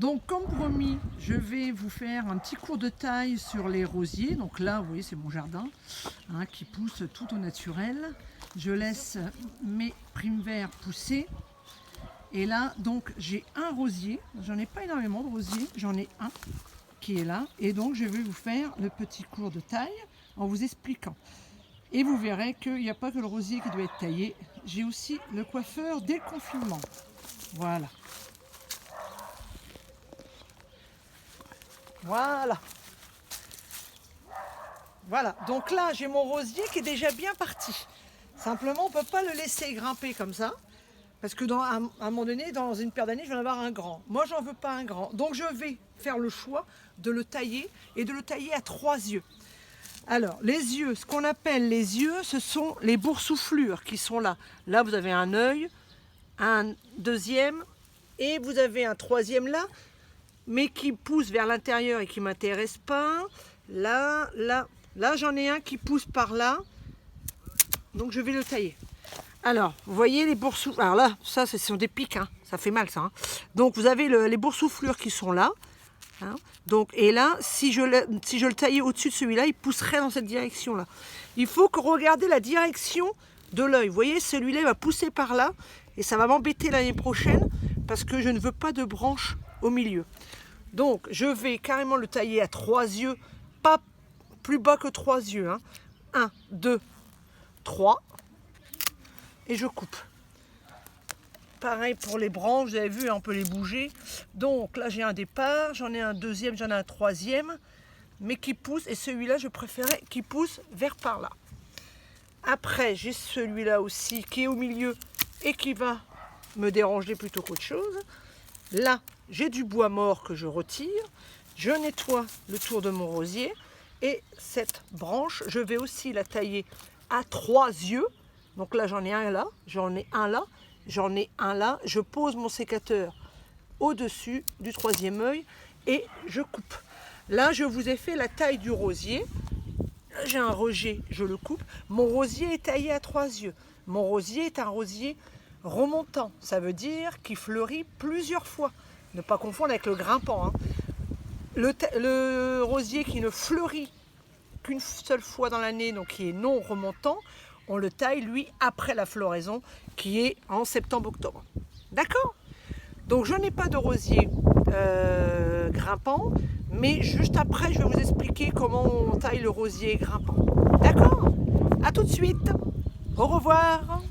Donc comme promis, je vais vous faire un petit cours de taille sur les rosiers. Donc là, vous voyez, c'est mon jardin hein, qui pousse tout au naturel. Je laisse mes primes-verts pousser. Et là, donc j'ai un rosier. J'en ai pas énormément de rosiers, j'en ai un qui est là. Et donc je vais vous faire le petit cours de taille en vous expliquant. Et vous verrez qu'il n'y a pas que le rosier qui doit être taillé. J'ai aussi le coiffeur dès le confinement. Voilà. Voilà. Voilà. Donc là, j'ai mon rosier qui est déjà bien parti. Simplement, on ne peut pas le laisser grimper comme ça. Parce que à un moment donné, dans une paire d'années, je vais en avoir un grand. Moi, j'en veux pas un grand. Donc, je vais faire le choix de le tailler et de le tailler à 3 yeux. Alors, les yeux, ce qu'on appelle les yeux, ce sont les boursouflures qui sont là. Là, vous avez un œil, un deuxième et vous avez un troisième là, mais qui pousse vers l'intérieur et qui ne m'intéresse pas. Là, j'en ai un qui pousse par là. Donc, je vais le tailler. Alors, vous voyez les boursouflures. Alors là, ça, ce sont des pics, hein. Ça fait mal, ça. Hein. Donc, vous avez les boursouflures qui sont là. Hein. Donc, et là, si je le taillais au-dessus de celui-là, il pousserait dans cette direction-là. Il faut que regarder la direction de l'œil. Vous voyez, celui-là, il va pousser par là. Et ça va m'embêter l'année prochaine parce que je ne veux pas de branches au milieu. Donc, je vais carrément le tailler à 3 yeux, pas plus bas que 3 yeux. Hein. 1, 2, 3. Et je coupe. Pareil pour les branches, vous avez vu, on peut les bouger. Donc là, j'ai un départ, j'en ai un deuxième, j'en ai un troisième, mais qui pousse, et celui-là, je préférais qui pousse vers par là. Après, j'ai celui-là aussi qui est au milieu et qui va me déranger plutôt qu'autre chose. Là, j'ai du bois mort que je retire. Je nettoie le tour de mon rosier. Et cette branche, je vais aussi la tailler à 3 yeux. Donc là, j'en ai un là, j'en ai un là, j'en ai un là. Je pose mon sécateur au-dessus du troisième œil et je coupe. Là, je vous ai fait la taille du rosier. J'ai un rosier, je le coupe. Mon rosier est taillé à 3 yeux. Mon rosier est un rosier remontant. Ça veut dire qu'il fleurit plusieurs fois. Ne pas confondre avec le grimpant. Hein. Le rosier qui ne fleurit qu'une seule fois dans l'année, donc qui est non remontant, on le taille, lui, après la floraison, qui est en septembre-octobre. D'accord? Donc, je n'ai pas de rosier grimpant, mais juste après, je vais vous expliquer comment on taille le rosier grimpant. D'accord? À tout de suite. Au revoir.